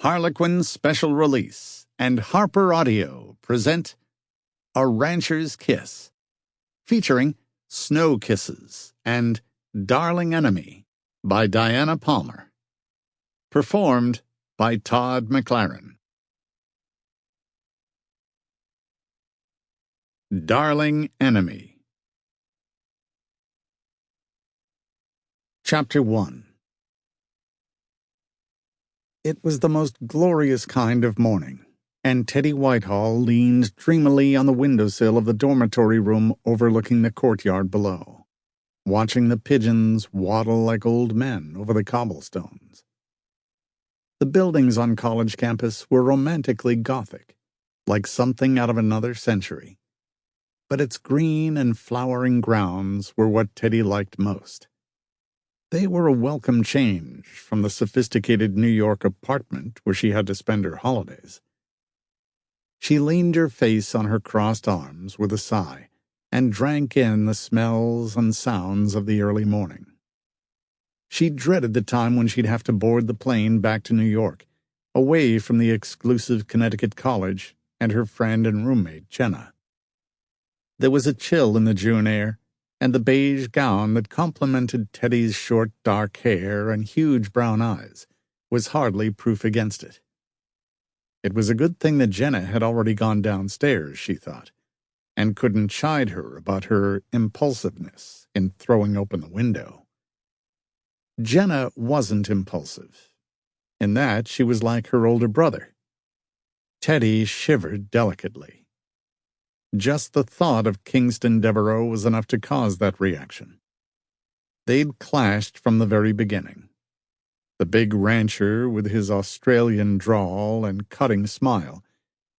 Harlequin Special Release and HarlequinAudio present A Rancher's Kiss, featuring Snow Kisses and Darling Enemy by Diana Palmer. Performed by Todd McLaren. Darling Enemy. Chapter 1. It was the most glorious kind of morning, and Teddi Whitehall leaned dreamily on the windowsill of the dormitory room overlooking the courtyard below, watching the pigeons waddle like old men over the cobblestones. The buildings on college campus were romantically Gothic, like something out of another century. But its green and flowering grounds were what Teddi liked most. They were a welcome change from the sophisticated New York apartment where she had to spend her holidays. She leaned her face on her crossed arms with a sigh and drank in the smells and sounds of the early morning. She dreaded the time when she'd have to board the plane back to New York, away from the exclusive Connecticut college and her friend and roommate, Jenna. There was a chill in the June air, and the beige gown that complemented Teddy's short dark hair and huge brown eyes was hardly proof against it. It was a good thing that Jenna had already gone downstairs, she thought, and couldn't chide her about her impulsiveness in throwing open the window. Jenna wasn't impulsive. In that, she was like her older brother. Teddi shivered delicately. Just the thought of Kingston Devereaux was enough to cause that reaction. They'd clashed from the very beginning. The big rancher, with his Australian drawl and cutting smile,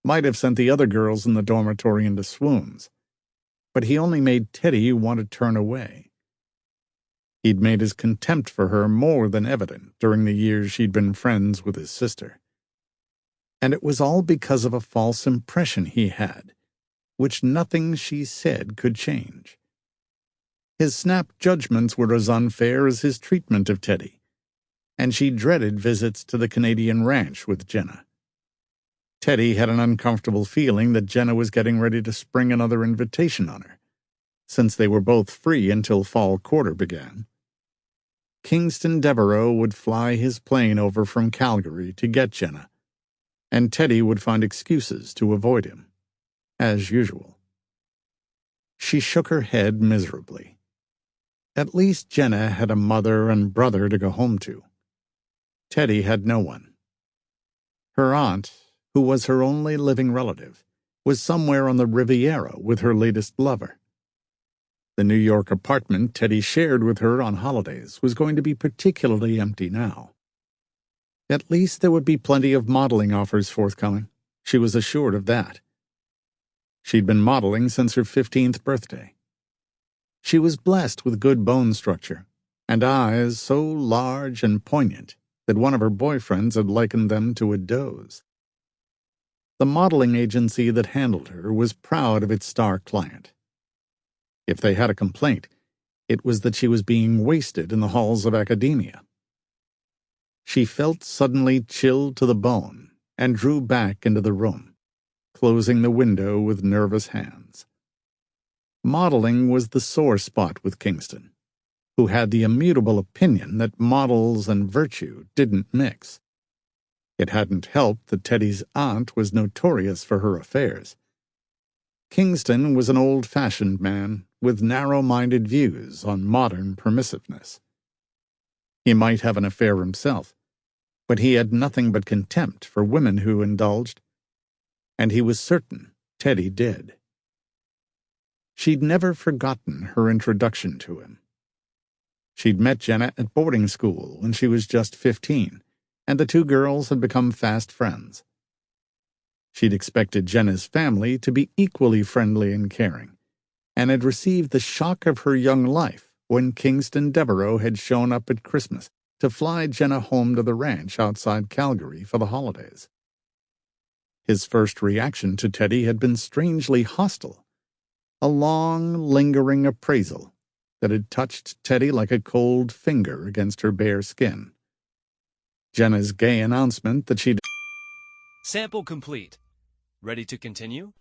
might have sent the other girls in the dormitory into swoons, but he only made Teddi want to turn away. He'd made his contempt for her more than evident during the years she'd been friends with his sister. And it was all because of a false impression he had, which nothing she said could change. His snap judgments were as unfair as his treatment of Teddi, and she dreaded visits to the Canadian ranch with Jenna. Teddi had an uncomfortable feeling that Jenna was getting ready to spring another invitation on her, since they were both free until fall quarter began. Kingston Devereaux would fly his plane over from Calgary to get Jenna, and Teddi would find excuses to avoid him, as usual. She shook her head miserably. At least Jenna had a mother and brother to go home to. Teddi had no one. Her aunt, who was her only living relative, was somewhere on the Riviera with her latest lover. The New York apartment Teddi shared with her on holidays was going to be particularly empty now. At least there would be plenty of modeling offers forthcoming. She was assured of that. She'd been modeling since her 15th birthday. She was blessed with good bone structure, and eyes so large and poignant that one of her boyfriends had likened them to a doe's. The modeling agency that handled her was proud of its star client. If they had a complaint, it was that she was being wasted in the halls of academia. She felt suddenly chilled to the bone and drew back into the room, closing the window with nervous hands. Modeling was the sore spot with Kingston, who had the immutable opinion that models and virtue didn't mix. It hadn't helped that Teddy's aunt was notorious for her affairs. Kingston was an old-fashioned man with narrow-minded views on modern permissiveness. He might have an affair himself, but he had nothing but contempt for women who indulged, and he was certain Teddi did. She'd never forgotten her introduction to him. She'd met Jenna at boarding school when she was just 15, and the two girls had become fast friends. She'd expected Jenna's family to be equally friendly and caring, and had received the shock of her young life when Kingston Devereaux had shown up at Christmas to fly Jenna home to the ranch outside Calgary for the holidays. His first reaction to Teddi had been strangely hostile, a long, lingering appraisal that had touched Teddi like a cold finger against her bare skin. Jenna's gay announcement that she'd Sample complete. Ready to continue?